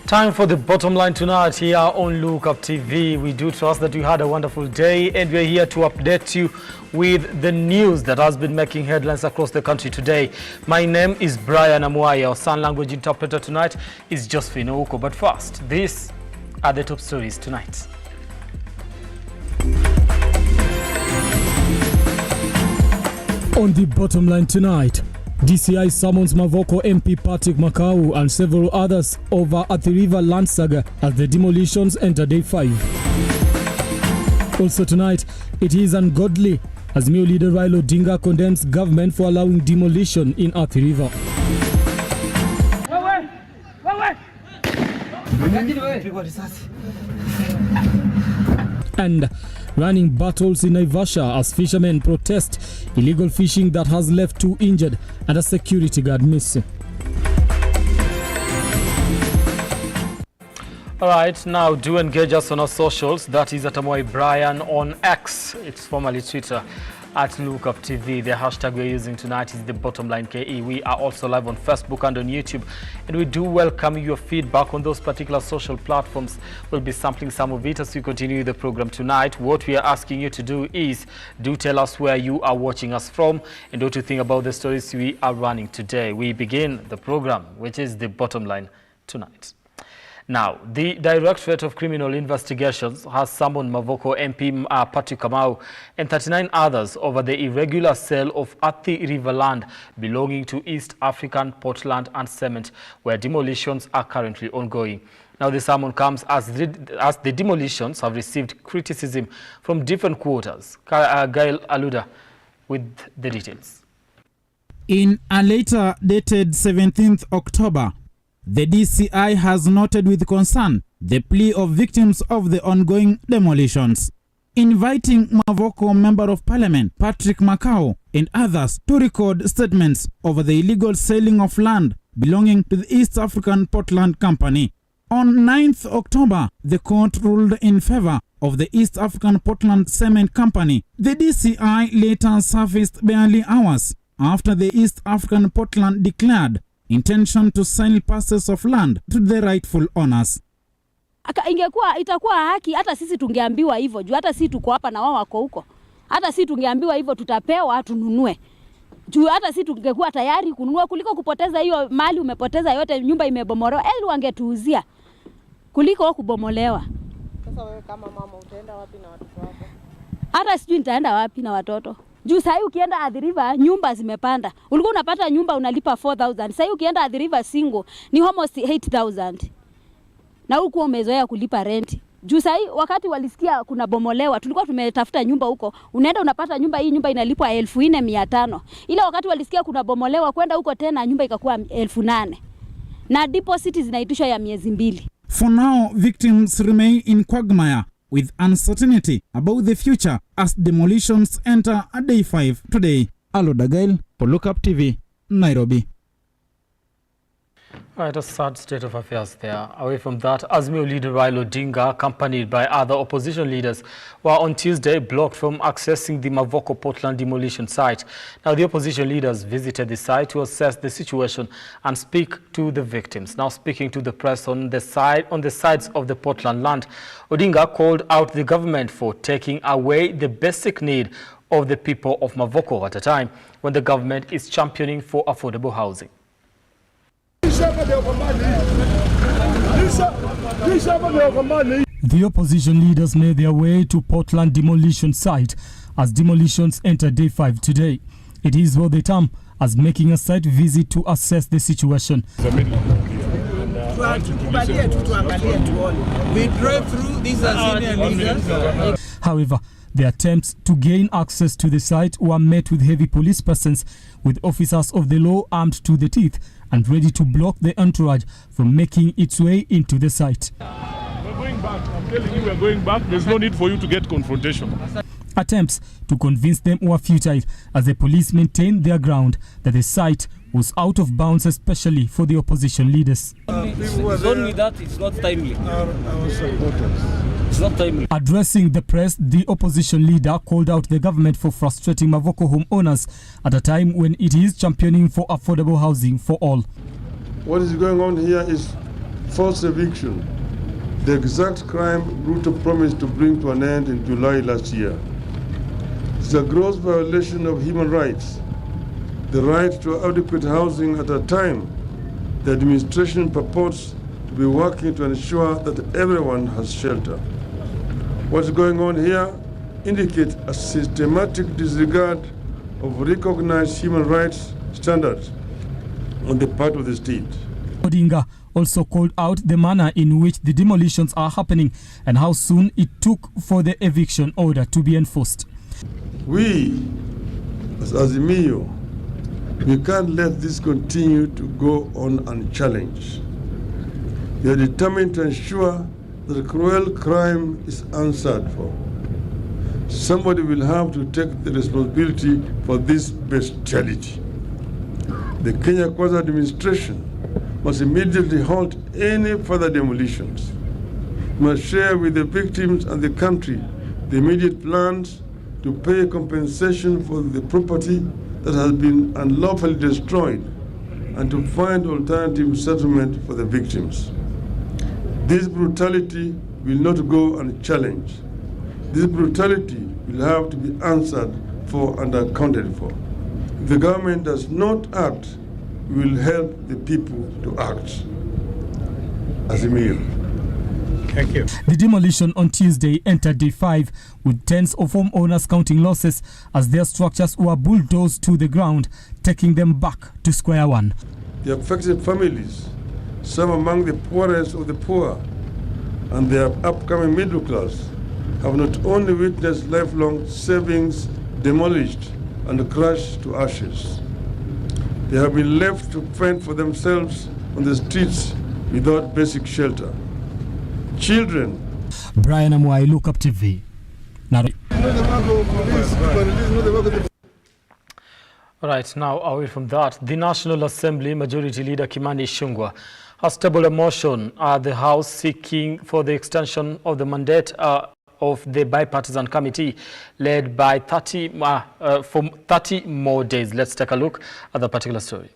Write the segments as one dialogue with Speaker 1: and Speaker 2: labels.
Speaker 1: Time for the bottom line tonight here on Lookuptv. We do trust that you had a wonderful day, and we're here to update you with the news that has been making headlines across the country today. My name is Brian Amuaya. Our sign language interpreter tonight is Josephine Ouko. But first, these are the top stories tonight.
Speaker 2: On the bottom line tonight, DCI summons Mavoko MP Patrick Makau and several others over Athi River land saga as the demolitions enter day 5. Also tonight, it is ungodly as Azimio leader Raila condemns government for allowing demolition in Athi River. And running battles in Naivasha as fishermen protest illegal fishing that has left 2 injured and a security guard missing.
Speaker 1: All right, now do engage us on our socials. That is at Amoy Brian on X. It's formerly Twitter. At Lookuptv, the hashtag we're using tonight is the Bottomline KE. We are also live on Facebook and on YouTube, and we do welcome your feedback on those particular social platforms. We'll be sampling some of it as we continue the program tonight. What we are asking you to do is do tell us where you are watching us from and what you think about the stories we are running today. We begin the program, which is the Bottomline tonight. Now, the Directorate of Criminal Investigations has summoned Mavoko MP Patrick Kamau and 39 others over the irregular sale of Athi River land belonging to East African Portland and Cement, where demolitions are currently ongoing. Now, the summon comes as the demolitions have received criticism from different quarters. Gail Aluda with the details.
Speaker 3: In a letter dated 17th October, the DCI has noted with concern the plea of victims of the ongoing demolitions, inviting Mavoko Member of Parliament Patrick Makau and others to record statements over the illegal selling of land belonging to the East African Portland Company. On 9th October, the court ruled in favor of the East African Portland Cement Company. The DCI later surfaced barely hours after the East African Portland declared intention to sell parcels of land to the rightful owners.
Speaker 4: Itakuwa haki hata sisi tungeambiwa hivyo, juu hata sisi tuko hapa na wao wako huko. Hata sisi tungeambiwa hivyo tutapewa tununue. Juu hata sisi tungekuwa tayari kununua kuliko kupoteza hiyo mali umepoteza yote, nyumba imebomolewa, ili wangetuuzia kuliko kubomolewa.
Speaker 5: Sasa wewe kama mama utaenda wapi na watoto wako?
Speaker 4: Hata sijui nitaenda wapi na watoto. Juu sasa ukienda Athi River nyumba zimepanda. Ulikuwa unapata nyumba unalipa 4,000. Sasa ukienda Athi River single ni almost 8,000. Na huko umezoea kulipa rent. Juu sasa wakati walisikia kuna bomolewa, tulikuwa tumetafuta nyumba huko. Unaenda unapata nyumba, hii nyumba inalipwa 4,500. Ile wakati walisikia kuna bomolewa, kwenda huko tena nyumba ikakuwa 8,000. Na deposit zinaitishwa ya miezi 2.
Speaker 3: For now, victims remain in quagmire with uncertainty about the future as demolitions enter a day 5 today. Aloda Gail for Lookuptv, Nairobi.
Speaker 1: Right, a sad state of affairs there. Away from that, Azimio leader Raila, accompanied by other opposition leaders, were on Tuesday blocked from accessing the Mavoko Portland demolition site. Now, the opposition leaders visited the site to assess the situation and speak to the victims. Now, speaking to the press on the sides of the Portland land, Odinga called out the government for taking away the basic need of the people of Mavoko at a time when the government is championing for affordable housing.
Speaker 2: The opposition leaders made their way to Portland demolition site as demolitions enter day 5 today. It is what they term as making a site visit to assess the situation.
Speaker 6: We drove through these azimio.
Speaker 2: However, the attempts to gain access to the site were met with heavy police presence, with officers of the law armed to the teeth and ready to block the entourage from making its way into the site.
Speaker 7: We're going back. I'm telling you, we're going back. There's no need for you to get confrontation.
Speaker 2: Attempts to convince them were futile as the police maintained their ground that the site was out of bounds, especially for the opposition leaders.
Speaker 6: It's only that it's not timely. Our supporters. It's not timely.
Speaker 2: Addressing the press, the opposition leader called out the government for frustrating Mavoko homeowners at a time when it is championing for affordable housing for all.
Speaker 8: What is going on here is forced eviction, the exact crime Ruto promised to bring to an end in July last year. It's a gross violation of human rights, the right to adequate housing at a time the administration purports to be working to ensure that everyone has shelter. What's going on here indicates a systematic disregard of recognized human rights standards on the part of the state.
Speaker 2: Odinga also called out the manner in which the demolitions are happening and how soon it took for the eviction order to be enforced.
Speaker 8: We, as azimio, we can't let this continue to go on unchallenged. We are determined to ensure that cruel crime is answered for. Somebody will have to take the responsibility for this bestiality. The Kenya Kwanza administration must immediately halt any further demolitions. We must share with the victims and the country the immediate plans to pay compensation for the property that has been unlawfully destroyed and to find alternative settlement for the victims. This brutality will not go unchallenged. This brutality will have to be answered for and accounted for. If the government does not act, we will help the people to act. Azimio.
Speaker 2: Thank you. The demolition on Tuesday entered day 5 with tens of homeowners counting losses as their structures were bulldozed to the ground, taking them back to square one.
Speaker 8: The affected families, some among the poorest of the poor and their upcoming middle class, have not only witnessed lifelong savings demolished and crushed to ashes. They have been left to fend for themselves on the streets without basic shelter. Children.
Speaker 2: Brian Amwai, Lookuptv.
Speaker 1: All right, now away from that, the National Assembly Majority Leader Kimani Ichung'wah has tabled a motion at the House seeking for the extension of the mandate of the bipartisan committee led by 30 more days. Let's take a look at the particular story.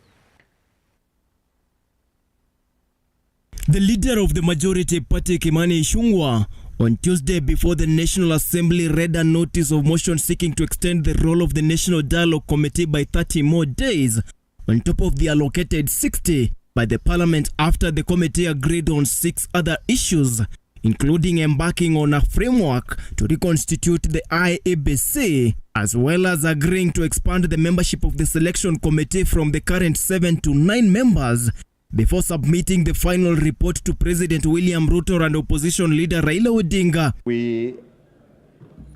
Speaker 9: The leader of the majority party, Kimani Ichung'wah, on Tuesday before the National Assembly read a notice of motion seeking to extend the role of the National Dialogue Committee by 30 more days, on top of the allocated 60 by the Parliament after the committee agreed on 6 other issues, including embarking on a framework to reconstitute the IEBC, as well as agreeing to expand the membership of the Selection Committee from the current 7 to 9 members, before submitting the final report to President William Ruto and opposition leader Raila Odinga.
Speaker 10: We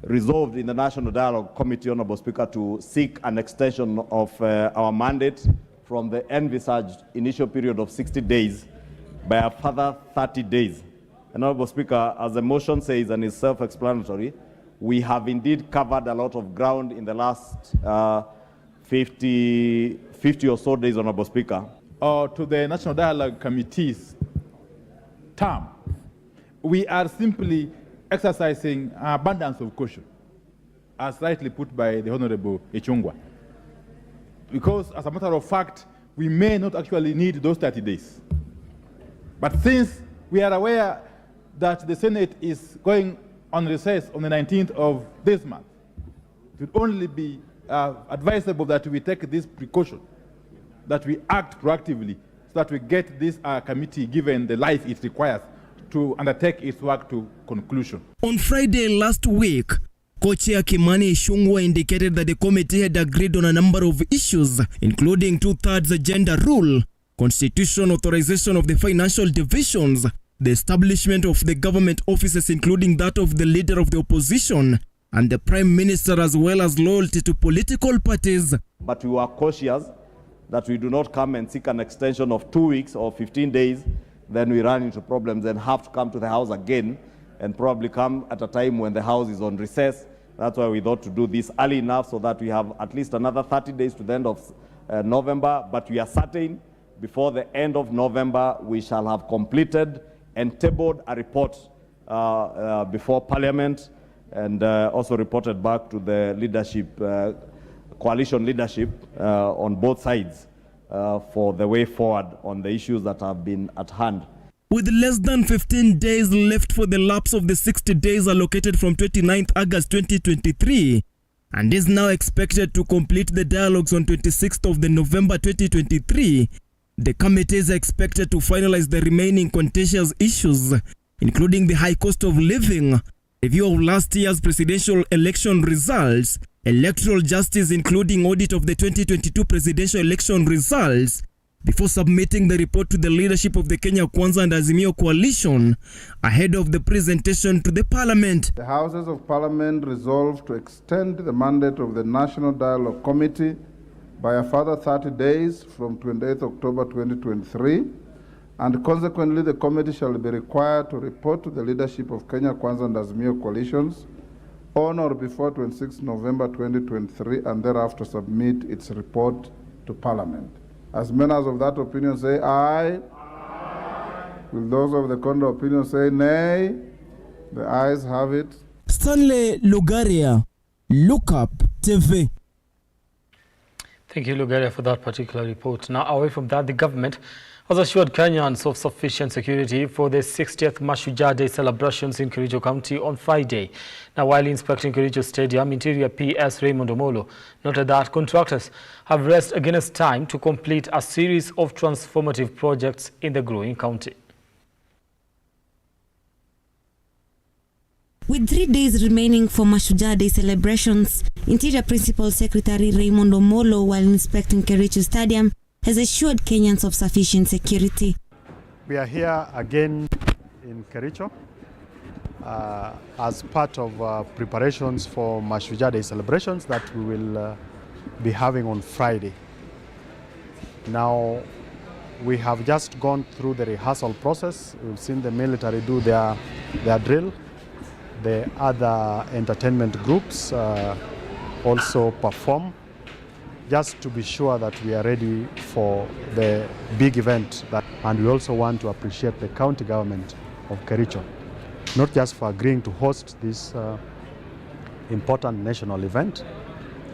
Speaker 10: resolved in the National Dialogue Committee, Honorable Speaker, to seek an extension of our mandate from the envisaged initial period of 60 days by a further 30 days. And Honorable Speaker, as the motion says and is self-explanatory, we have indeed covered a lot of ground in the last 50 or so days, Honorable Speaker.
Speaker 11: To the National Dialogue Committee's term, we are simply exercising an abundance of caution, as rightly put by the Honorable Ichung'wah. Because, as a matter of fact, we may not actually need those 30 days. But since we are aware that the Senate is going on recess on the 19th of this month, it would only be advisable that we take this precaution, that we act proactively so that we get this committee given the life it requires to undertake its work to conclusion.
Speaker 9: On Friday last week, Co-Chair Kimani Ichung'wah indicated that the committee had agreed on a number of issues, including 2/3 agenda rule, constitution authorization of the financial divisions, the establishment of the government offices, including that of the leader of the opposition, and the Prime Minister, as well as loyalty to political parties.
Speaker 10: But we were cautious that we do not come and seek an extension of 2 weeks or 15 days, then we run into problems and have to come to the House again and probably come at a time when the House is on recess. That's why we thought to do this early enough so that we have at least another 30 days to the end of November. But we are certain before the end of November, we shall have completed and tabled a report before Parliament and also reported back to the leadership, coalition leadership on both sides for the way forward on the issues that have been at hand.
Speaker 9: With less than 15 days left for the lapse of the 60 days allocated from 29th August 2023, and is now expected to complete the dialogues on 26th of November 2023, the committee is expected to finalize the remaining contentious issues, including the high cost of living, review of last year's presidential election results, electoral justice including audit of the 2022 presidential election results, before submitting the report to the leadership of the Kenya Kwanza and Azimio coalition ahead of the presentation to the parliament.
Speaker 12: The Houses of Parliament resolved to extend the mandate of the National Dialogue Committee by a further 30 days from 28th October 2023, and consequently the committee shall be required to report to the leadership of Kenya Kwanza and Azimio coalitions on or before 26 November 2023 and thereafter submit its report to Parliament. As members of that opinion say aye. Aye. Will those of the contrary opinion say nay? The ayes have it.
Speaker 9: Stanley Lugaria, Lookuptv.
Speaker 1: Thank you, Lugaria, for that particular report. Now, away from that, the government has assured Kenyans of sufficient security for the 60th Mashujaa Day celebrations in Kericho County on Friday. Now, while inspecting Kericho Stadium, Interior PS Raymond Omolo noted that contractors have raced against time to complete a series of transformative projects in the growing county.
Speaker 13: With 3 days remaining for Mashujaa Day celebrations, Interior Principal Secretary Raymond Omolo, while inspecting Kericho Stadium, has assured Kenyans of sufficient security.
Speaker 14: We are here again in Kericho as part of preparations for Mashujaa Day celebrations that we will be having on Friday. Now, we have just gone through the rehearsal process. We've seen the military do their drill. The other entertainment groups also perform, just to be sure that we are ready for the big event. And we also want to appreciate the county government of Kericho, not just for agreeing to host this important national event,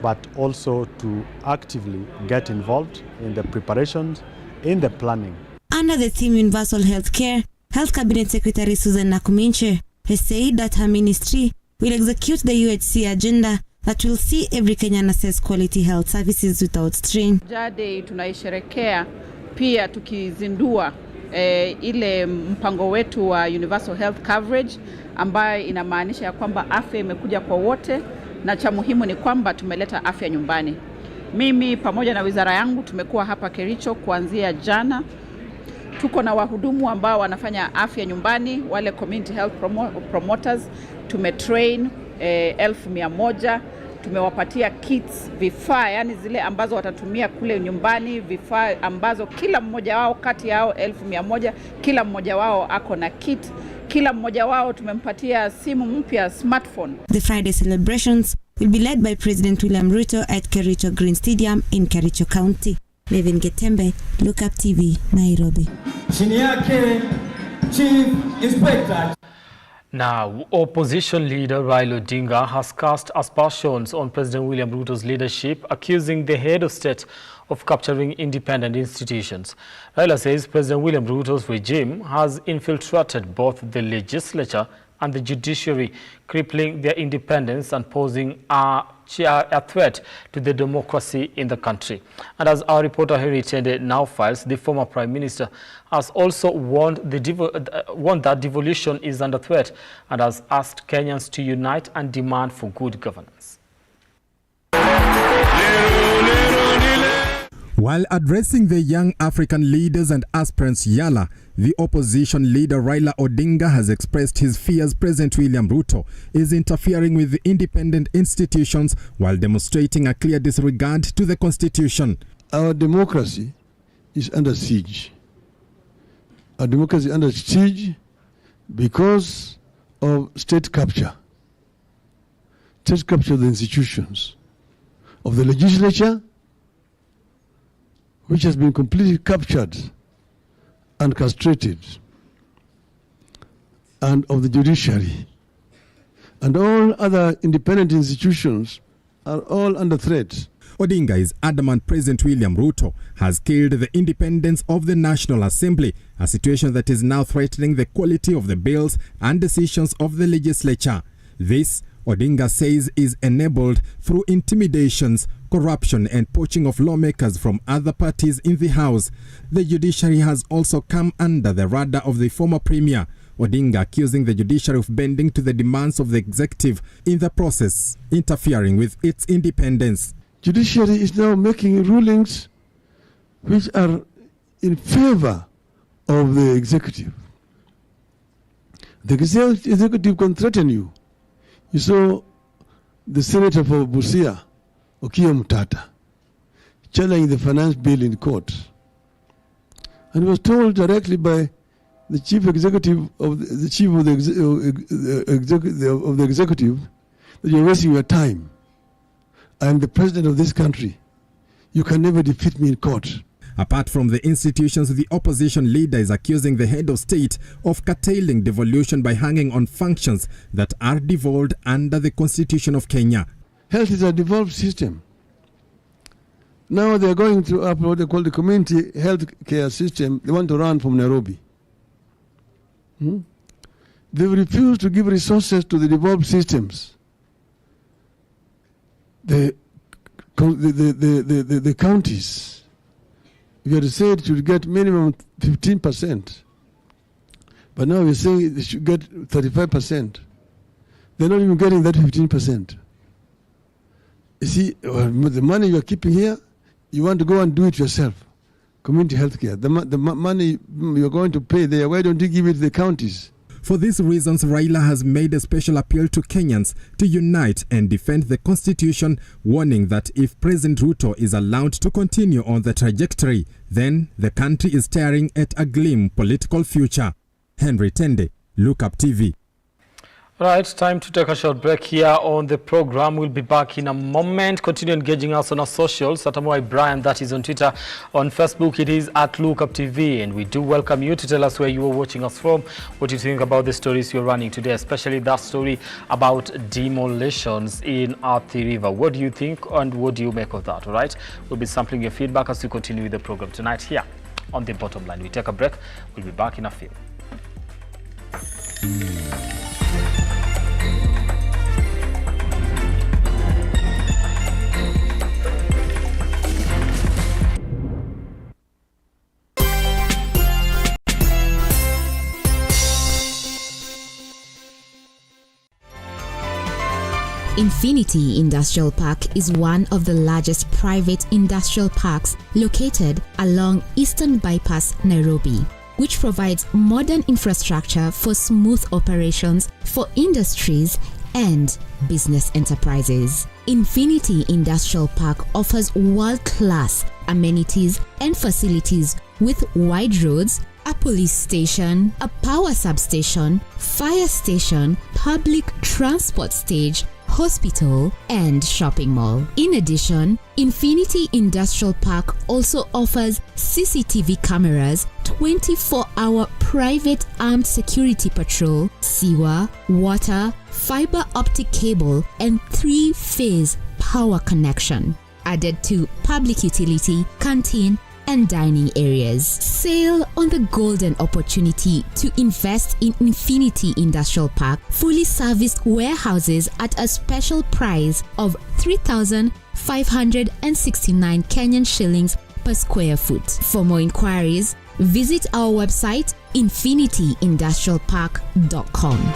Speaker 14: but also to actively get involved in the preparations, in the planning.
Speaker 13: Under the theme Universal Healthcare, Health Cabinet Secretary Susan Nakuminche has said that her ministry will execute the UHC agenda that will see every Kenyan access quality health services without strain.
Speaker 15: Jade tunaisherekea pia tukizindua ile mpango wetu wa Universal Health Coverage ambayo inamaanisha ya kwamba afya imekuja kwa wote, na cha muhimu ni kwamba tumeleta afya nyumbani. Mimi pamoja na wizara yangu tumekuwa hapa Kericho kuanzia jana. Tuko na wahudumu ambao wanafanya afya nyumbani, wale community health promoters. Tumetrain 1,100, tumewapatia kits, vifaa, yani zile ambazo watatumia kule nyumbani, vifaa ambazo kila mmoja wao kati yao 1,100, kila mmoja wao ako na kit, kila mmoja wao tumempatia simu mpya, smartphone.
Speaker 13: The Friday celebrations will be led by President William Ruto at Kericho Green Stadium in Kericho County. Levin Getembe, Lookuptv, Nairobi.
Speaker 16: Chini yake Chief Inspector.
Speaker 1: Now, opposition leader Raila Odinga has cast aspersions on President William Ruto's leadership, accusing the head of state of capturing independent institutions. Raila says President William Ruto's regime has infiltrated both the legislature and the judiciary, crippling their independence and posing a threat to the democracy in the country. And as our reporter Henry Tende now files, the former Prime Minister has also warned that devolution is under threat and has asked Kenyans to unite and demand for good governance.
Speaker 17: While addressing the young African leaders and aspirants Yala, the opposition leader Raila Odinga has expressed his fears President William Ruto is interfering with the independent institutions while demonstrating a clear disregard to the constitution.
Speaker 8: Our democracy is under siege. Our democracy is under siege because of state capture. State capture of the institutions, of the legislature, which has been completely captured and castrated, and of the judiciary. And all other independent institutions are all under threat.
Speaker 17: Odinga is adamant President William Ruto has killed the independence of the National Assembly, a situation that is now threatening the quality of the bills and decisions of the legislature. This, Odinga says, is enabled through intimidations, corruption and poaching of lawmakers from other parties in the House. The judiciary has also come under the radar of the former premier, Odinga accusing the judiciary of bending to the demands of the executive, in the process interfering with its independence.
Speaker 8: Judiciary is now making rulings which are in favor of the executive. The executive can threaten you. You saw the senator for Busia, Okiya Mtata, challenging the finance bill in court. And was told directly by the chief executive of the chief of the executive that you're wasting your time. I am the president of this country. You can never defeat me in court.
Speaker 17: Apart from the institutions, the opposition leader is accusing the head of state of curtailing devolution by hanging on functions that are devolved under the Constitution of Kenya.
Speaker 8: Health is a devolved system. Now they are going to what they call the community health care system. They want to run from Nairobi. They refuse to give resources to the devolved systems. The counties, we had said should get minimum 15%, but now we're saying they should get 35%. They're not even getting that 15%. You see, the money you are keeping here, you want to go and do it yourself. Community health care. The money you're going to pay there, why don't you give it to the counties?
Speaker 17: For these reasons, Raila has made a special appeal to Kenyans to unite and defend the Constitution, warning that if President Ruto is allowed to continue on the trajectory, then the country is staring at a grim political future. Henry Tende, Lookuptv.
Speaker 1: Right, time to take a short break here on the program. We'll be back in a moment. Continue engaging us on our socials. Atamoy Brian, that is on Twitter. On Facebook, it is at Lookuptv. And we do welcome you to tell us where you are watching us from, what you think about the stories you're running today, especially that story about demolitions in Athi River. What do you think and what do you make of that, all right? We'll be sampling your feedback as we continue with the program tonight here on The Bottom Line. We take a break. We'll be back in a few.
Speaker 18: Infinity Industrial Park is one of the largest private industrial parks located along Eastern Bypass, Nairobi, which provides modern infrastructure for smooth operations for industries and business enterprises. Infinity Industrial Park offers world-class amenities and facilities with wide roads, a police station, a power substation, fire station, public transport stage, hospital, and shopping mall. In addition, Infinity Industrial Park also offers CCTV cameras, 24-hour private armed security patrol, sewer, water, fiber optic cable, and 3-phase power connection, added to public utility, canteen, and dining areas. Sail on the golden opportunity to invest in Infinity Industrial Park fully serviced warehouses at a special price of 3,569 Kenyan shillings per square foot. For more inquiries, visit our website infinityindustrialpark.com.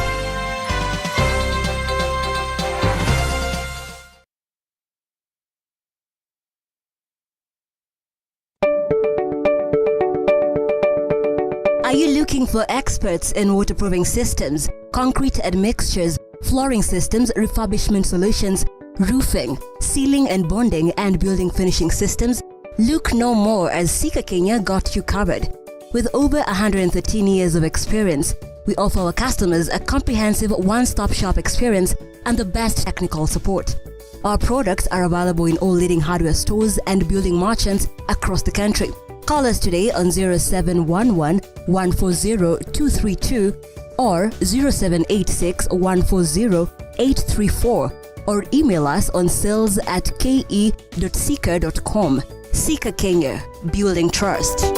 Speaker 19: Are you looking for experts in waterproofing systems, concrete admixtures, flooring systems, refurbishment solutions, roofing, sealing and bonding, and building finishing systems? Look no more, as statehousekenya got you covered. With over 113 years of experience, we offer our customers a comprehensive one-stop shop experience and the best technical support. Our products are available in all leading hardware stores and building merchants across the country. Call us today on 0711 140 232 or 0786 140 834 or email us on sales@ke.seeker.com. Seeker Kenya, building trust.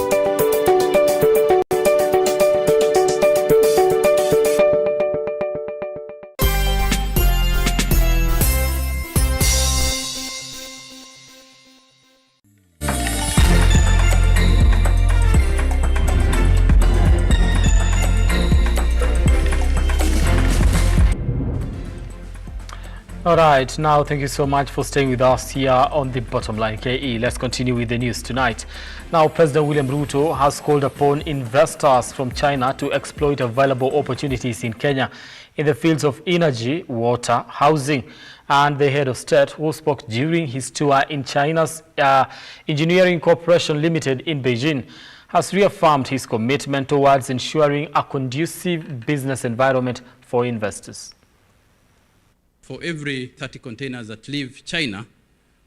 Speaker 1: All right, now thank you so much for staying with us here on the Bottomline KE. Let's continue with the news tonight. Now, President William Ruto has called upon investors from China to exploit available opportunities in Kenya in the fields of energy, water, housing. And the head of state, who spoke during his tour in China's Engineering Corporation Limited in Beijing, has reaffirmed his commitment towards ensuring a conducive business environment for investors.
Speaker 20: For every 30 containers that leave China,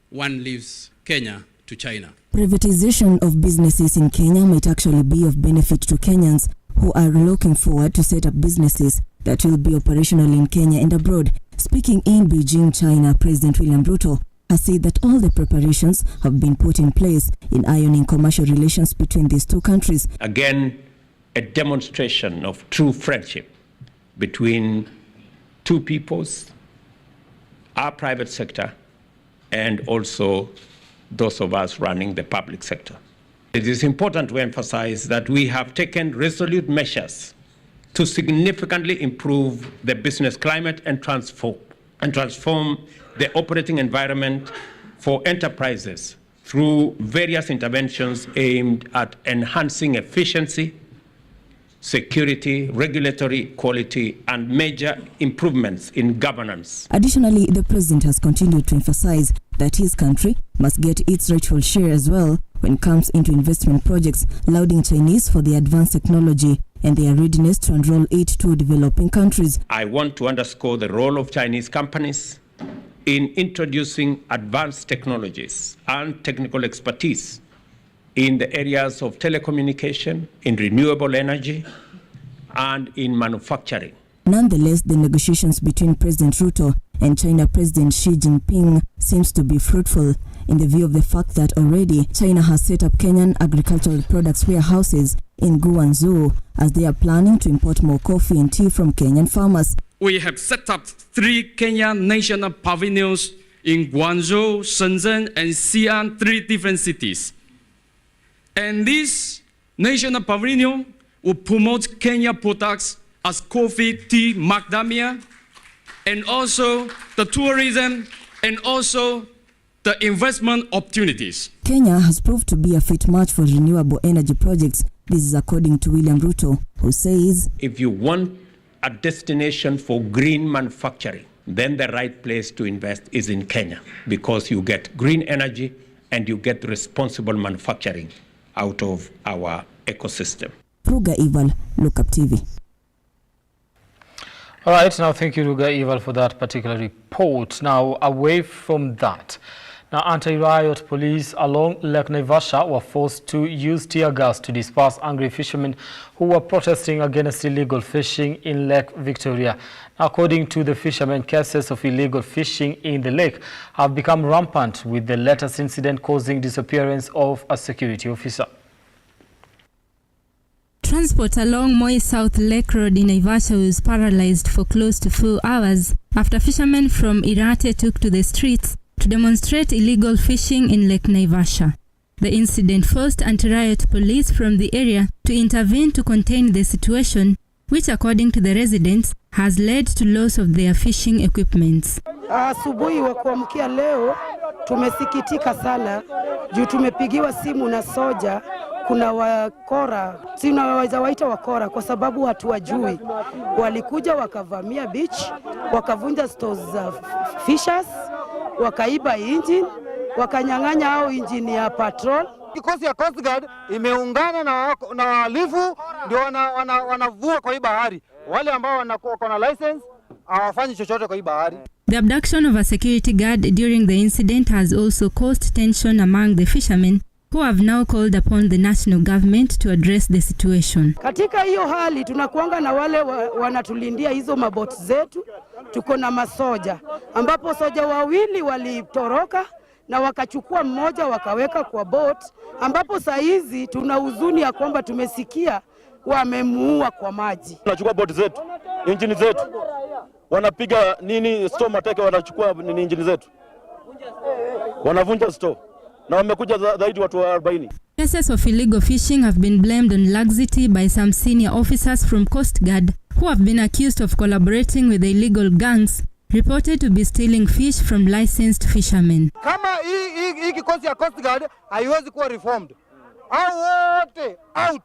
Speaker 20: one leaves Kenya to China.
Speaker 21: Privatization of businesses in Kenya might actually be of benefit to Kenyans who are looking forward to set up businesses that will be operational in Kenya and abroad. Speaking in Beijing, China, President William Ruto has said that all the preparations have been put in place in ironing commercial relations between these two countries.
Speaker 22: Again, a demonstration of true friendship between two peoples, our private sector, and also those of us running the public sector. It is important to emphasize that we have taken resolute measures to significantly improve the business climate and transform the operating environment for enterprises through various interventions aimed at enhancing efficiency, security, regulatory quality, and major improvements in governance.
Speaker 21: Additionally, the president has continued to emphasize that his country must get its rightful share as well when it comes into investment projects, lauding Chinese for their advanced technology and their readiness to enroll it to developing countries.
Speaker 22: I want to underscore the role of Chinese companies in introducing advanced technologies and technical expertise in the areas of telecommunication, in renewable energy, and in manufacturing.
Speaker 21: Nonetheless, the negotiations between President Ruto and China President Xi Jinping seems to be fruitful in the view of the fact that already China has set up Kenyan agricultural products warehouses in Guangzhou as they are planning to import more coffee and tea from Kenyan farmers.
Speaker 23: We have set up 3 Kenyan national pavilions in Guangzhou, Shenzhen, and Xi'an, 3 different cities. And this national pavilion will promote Kenya products as coffee, tea, macadamia, and also the tourism and also the investment opportunities.
Speaker 21: Kenya has proved to be a fit match for renewable energy projects. This is according to William Ruto, who says,
Speaker 22: if you want a destination for green manufacturing, then the right place to invest is in Kenya, because you get green energy and you get responsible manufacturing out of our ecosystem.
Speaker 21: Ruga Ival, Lookuptv.
Speaker 1: All right, now thank you, Ruga Ival, for that particular report. Now, away from that, now anti-riot police along Lake Naivasha were forced to use tear gas to disperse angry fishermen who were protesting against illegal fishing in Lake Victoria. According to the fishermen, cases of illegal fishing in the lake have become rampant, with the latest incident causing disappearance of a security officer.
Speaker 24: Transport along Moi South Lake Road in Naivasha was paralyzed for close to 4 hours after fishermen from Irate took to the streets to demonstrate illegal fishing in Lake Naivasha. The incident forced anti-riot police from the area to intervene to contain the situation, which according to the residents has led to loss of their fishing equipments.
Speaker 25: Asubuhi wa kuamkia leo tumesikitika sana juu tumepigiwa simu na soja, kuna wakora, tunaweza waita wakora kwa sababu hatuwajui. Walikuja wakavamia beach, wakavunja stores za fishers, wakaiba engine, wakanyang'anya hao engine ya patrol.
Speaker 26: Kikosi ya Coast Guard imeungana na wahalifu ndio wanavua kwa hii bahari. Wale ambao wako na license hawafanyi chochote kwa hii bahari.
Speaker 24: The abduction of a security guard during the incident has also caused tension among the fishermen, who have now called upon the national government to address the situation.
Speaker 25: Katika hiyo hali tunakuanga na wale wanatulindia hizo maboti zetu, tuko na masoja ambapo soja wawili walitoroka na wakachukua mmoja wakaweka kwa boat, ambapo saa hizi tuna huzuni ya kwamba tumesikia wamemuua kwa maji.
Speaker 2: Tunachukua boat zetu, injini zetu, wanapiga nini store mateke, wanachukua nini injini zetu, wanavunja store na wamekuja zaidi watu 40.
Speaker 24: Cases of illegal fishing have been blamed on laxity by some senior officers from Coast Guard who have been accused of collaborating with the illegal gangs reported to be stealing fish from licensed fishermen.
Speaker 26: Kama hii kikosi ya Coast Guard haiwezi kuwa reformed, au wote out,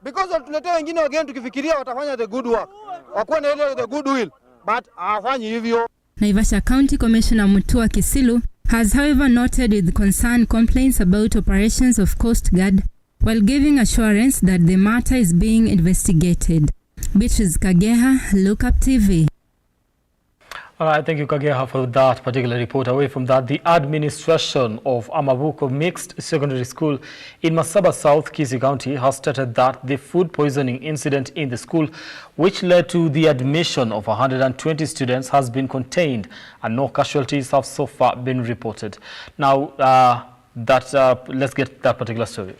Speaker 26: because watuletea wengine wageni tukifikiria watafanya the good work, wakuwa na ile the good will, but hawafanyi hivyo.
Speaker 24: Naivasha County Commissioner Mutua Kisilu has however noted with concern complaints about operations of Coast Guard while giving assurance that the matter is being investigated. Beatrice Kageha, Lookuptv.
Speaker 1: All right, thank you, Kageha, for that particular report. Away from that, the administration of Amabuko Mixed Secondary School in Masaba South, Kisii County, has stated that the food poisoning incident in the school, which led to the admission of 120 students, has been contained and no casualties have so far been reported. Now, let's get that particular story.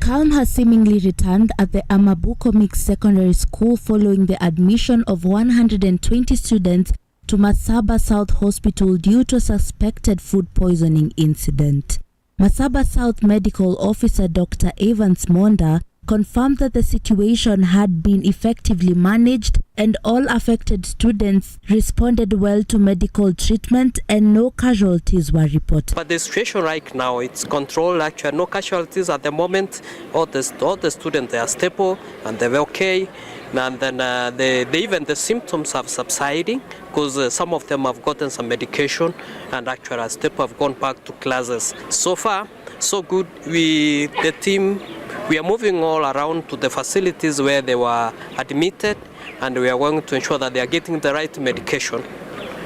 Speaker 3: Calm has seemingly returned at the Amabuko Mixed Secondary School following the admission of 120 students to Masaba South Hospital due to a suspected food poisoning incident. Masaba South Medical Officer Dr. Evans Monda confirmed that the situation had been effectively managed and all affected students responded well to medical treatment and no casualties were reported.
Speaker 4: But the situation right now, it's controlled. Actually, no casualties at the moment. All the students, they are stable and they're okay. And then even the symptoms have subsiding because some of them have gotten some medication and actually as stable have gone back to classes. So far, so good. The team, we are moving all around to the facilities where they were admitted, and we are going to ensure that they are getting the right medication,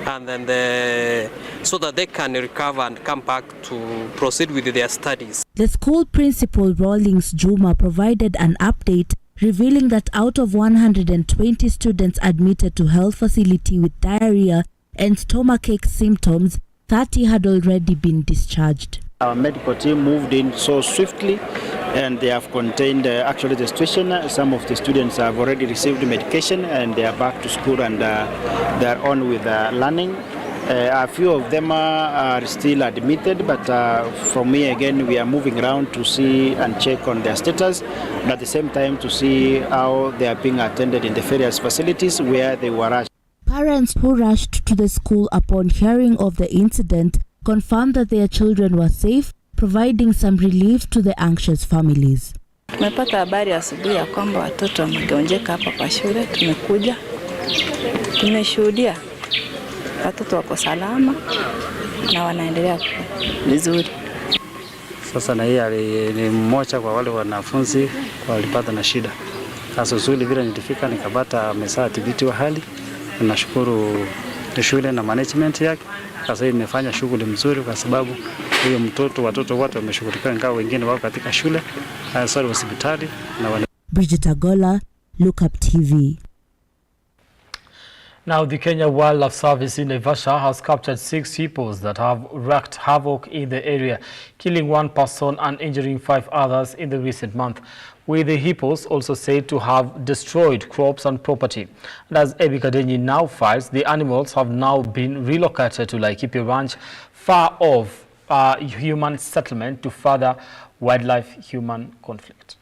Speaker 4: and then so that they can recover and come back to proceed with their studies.
Speaker 3: The school principal Rawlings Juma provided an update revealing that out of 120 students admitted to health facility with diarrhea and stomachache symptoms, 30 had already been discharged.
Speaker 5: Our medical team moved in so swiftly and they have contained actually the situation. Some of the students have already received medication and they are back to school and they are on with learning. A few of them are still admitted, but for me again we are moving around to see and check on their status, and at the same time to see how they are being attended in the various facilities where they were rushed.
Speaker 3: Parents who rushed to the school upon hearing of the incident confirmed that their children were safe, providing some relief to the anxious families.
Speaker 6: Tumepata habari asubuhi ya kwamba watoto wamegonjeka hapa kwa shule. Tumekuja, tumeshuhudia watoto wako salama na wanaendelea vizuri.
Speaker 5: Sasa na hii ni mmoja kwa wale wanafunzi walipata na shida. Sasa uzuri vile nilifika nikapata ameshathibitiwa hali. Nashukuru shule na management yake. Sasa imefanya shughuli mzuri kwa sababu huyo watoto wote wameshughulikiwa, ingawa wengine wako katika shule, hospitali na
Speaker 3: Bridget Agola, Lookuptv.
Speaker 1: Now, the Kenya Wildlife Service in Naivasha has captured 6 hippos that have wreaked havoc in the area, killing 1 person and injuring 5 others in the recent month, with the hippos also said to have destroyed crops and property. And as Ebi Kadenyi now files, the animals have now been relocated to Laikipia Ranch, far off human settlement, to further wildlife-human conflict.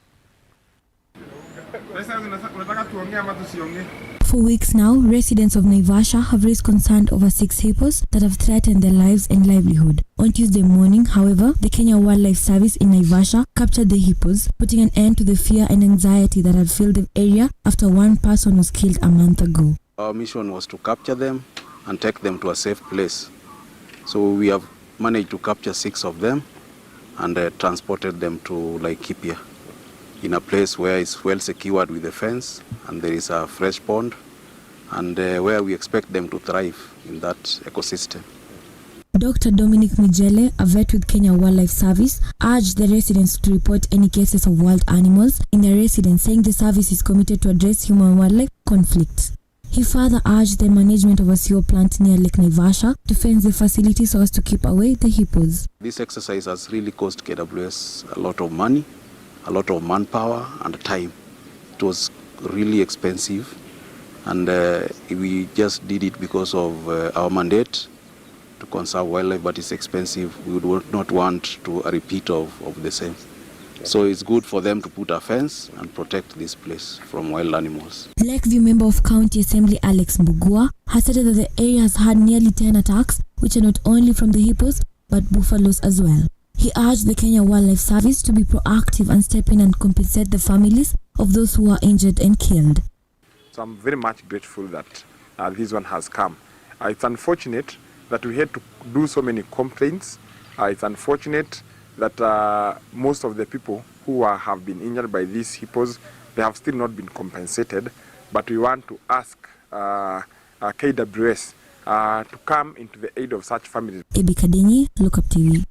Speaker 21: For weeks now, residents of Naivasha have raised concern over 6 hippos that have threatened their lives and livelihood. On Tuesday morning, however, the Kenya Wildlife Service in Naivasha captured the hippos, putting an end to the fear and anxiety that had filled the area after 1 person was killed a month ago.
Speaker 7: Our mission was to capture them and take them to a safe place. So we have managed to capture 6 of them and transported them to Laikipia, in a place where it's well secured with a fence and there is a fresh pond, and where we expect them to thrive in that ecosystem.
Speaker 21: Dr. Dominic Mijele, a vet with Kenya Wildlife Service, urged the residents to report any cases of wild animals in their residence, saying the service is committed to address human-wildlife conflicts. He further urged the management of a sewer plant near Lake Naivasha to fence the facility so as to keep away the hippos.
Speaker 7: This exercise has really cost KWS a lot of money, a lot of manpower and time. It was really expensive, and we just did it because of our mandate to conserve wildlife, but it's expensive. We would not want a repeat of the same. So it's good for them to put a fence and protect this place from wild animals.
Speaker 21: Lakeview Member of County Assembly Alex Mbugua has stated that the area has had nearly 10 attacks, which are not only from the hippos, but buffaloes as well. He urged the Kenya Wildlife Service to be proactive and step in and compensate the families of those who are injured and killed.
Speaker 9: So I'm very much grateful that this one has come. It's unfortunate that we had to do so many complaints. It's unfortunate that most of the people who have been injured by these hippos, they have still not been compensated. But we want to ask KWS to come into the aid of such families.
Speaker 21: Ebi Kadenyi, Lookuptv.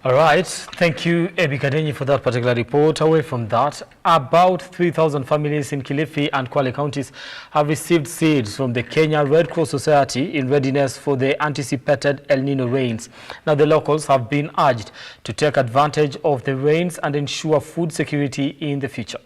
Speaker 1: All right, thank you, Ebi Kadenyi, for that particular report. Away from that, about 3,000 families in Kilifi and Kwale counties have received seeds from the Kenya Red Cross Society in readiness for the anticipated El Nino rains. Now, the locals have been urged to take advantage of the rains and ensure food security in the future.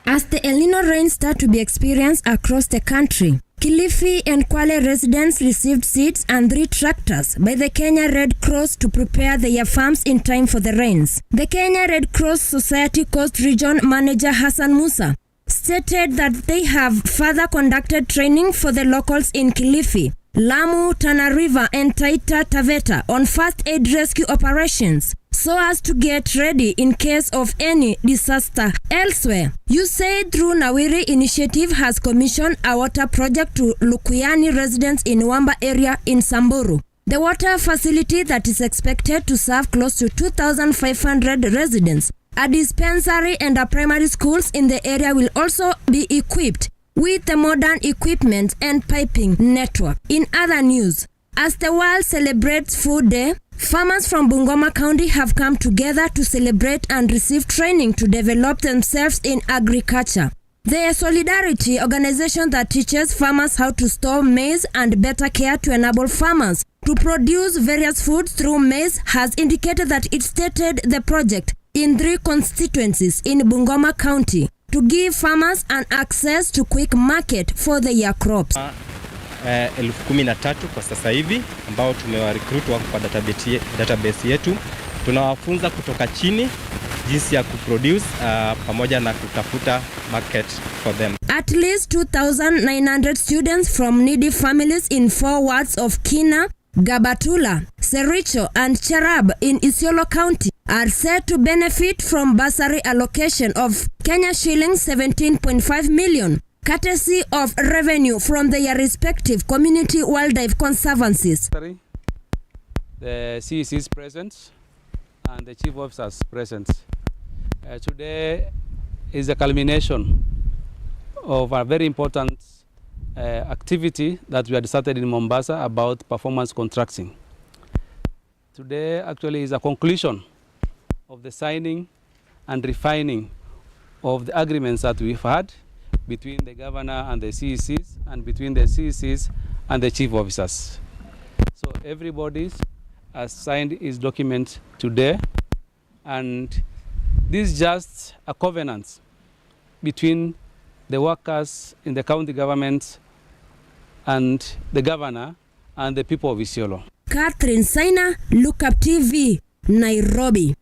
Speaker 10: As the El Nino rains start to be experienced across the country, Kilifi and Kwale residents received seeds and 3 tractors by the Kenya Red Cross to prepare their farms in time for the rains. The Kenya Red Cross Society Coast Region Manager Hassan Musa stated that they have further conducted training for the locals in Kilifi, Lamu, Tana River and Taita Taveta on first aid rescue operations so as to get ready in case of any disaster elsewhere. USAID through Nawiri Initiative has commissioned a water project to Lukuyani residents in Wamba area in Samburu. The water facility that is expected to serve close to 2,500 residents. A dispensary and a primary schools in the area will also be equipped with the modern equipment and piping network. In other news, as the world celebrates Food Day, farmers from Bungoma County have come together to celebrate and receive training to develop themselves in agriculture. The Solidarity organization that teaches farmers how to store maize and better care to enable farmers to produce various foods through maize has indicated that it started the project in 3 constituencies in Bungoma County to give farmers an access to quick market for their crops.
Speaker 11: 13,000 kwa sasa hivi ambao tumewarecruit wako kwa database yetu. Tunawafunza kutoka chini jinsi ya kuproduce pamoja na kutafuta market for them.
Speaker 10: At least 2,900 students from needy families in 4 wards of Kina, Gabatula, Sericho and Cherab in Isiolo County are said to benefit from bursary allocation of Kenya shillings 17.5 million, courtesy of revenue from their respective community wildlife conservancies.
Speaker 12: The CEC is present and the chief officers present. Today is a culmination of a very important activity that we had started in Mombasa about performance contracting. Today actually is a conclusion of the signing and refining of the agreements that we've had between the governor and the CECs and between the CECs and the chief officers. So everybody has signed his document today, and this is just a covenant between the workers in the county government and the governor and the people of Isiolo.
Speaker 10: Catherine Saina, Lookuptv, Nairobi.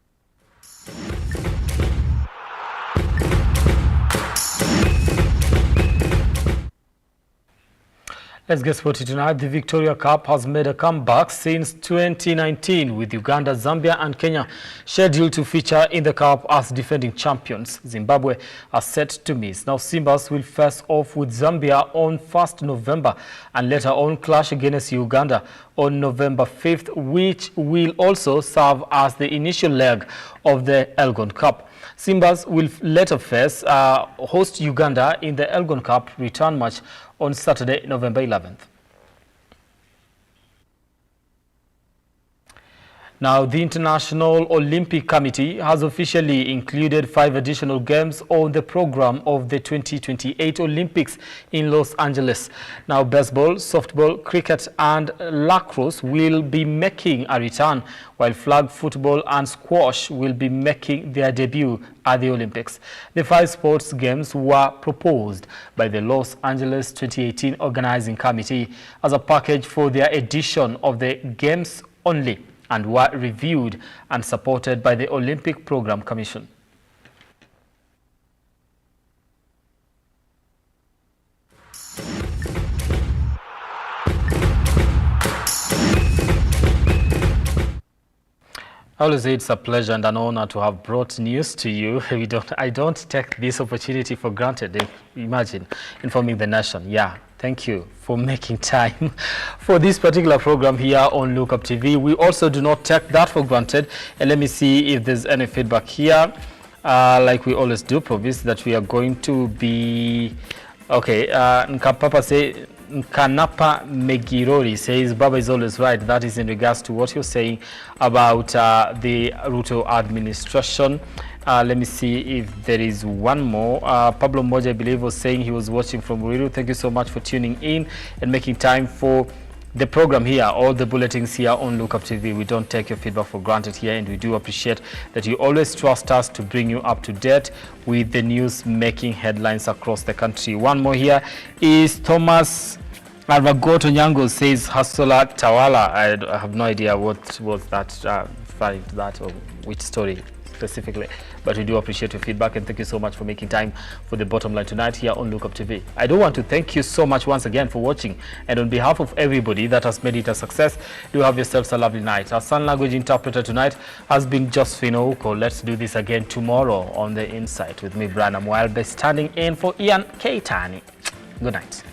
Speaker 1: Let's get sporty tonight. The Victoria Cup has made a comeback since 2019 with Uganda, Zambia and Kenya scheduled to feature in the Cup as defending champions. Zimbabwe are set to miss. Now Simbas will face off with Zambia on 1st November and later on clash against Uganda on November 5th, which will also serve as the initial leg of the Elgon Cup. Simbas will later face host Uganda in the Elgon Cup return match on Saturday, November 11th. Now, the International Olympic Committee has officially included 5 additional games on the program of the 2028 Olympics in Los Angeles. Now, baseball, softball, cricket and lacrosse will be making a return, while flag football and squash will be making their debut at the Olympics. The 5 sports games were proposed by the Los Angeles 2018 Organizing Committee as a package for their edition of the games only, and were reviewed and supported by the Olympic Program Commission. I always say it's a pleasure and an honor to have brought news to you. I don't take this opportunity for granted. Imagine informing the nation. Yeah, thank you for making time for this particular program here on Lookuptv. We also do not take that for granted. And let me see if there's any feedback here. Like we always do, promise that we are going to be okay. Nkapapa say. Kanapa Megirori says Baba is always right. That is in regards to what you're saying about the Ruto administration. Let me see if there is one more. Pablo Moja, I believe, was saying he was watching from Ruto. Thank you so much for tuning in and making time for the program here, all the bulletins here on Lookuptv. We don't take your feedback for granted here, and we do appreciate that you always trust us to bring you up to date with the news making headlines across the country. One more here is Thomas Arvagoto Nyango says Hasola Tawala. I have no idea what was that referring to that, or which story specifically, but we do appreciate your feedback, and thank you so much for making time for the bottom line tonight here on Lookuptv. I do want to thank you so much once again for watching, and on behalf of everybody that has made it a success, do have yourselves a lovely night. Our sign language interpreter tonight has been Josephine Ouko. Let's do this again tomorrow on The Insight with me, Brian Amwal. I'll be standing in for Ian Keitani. Good night.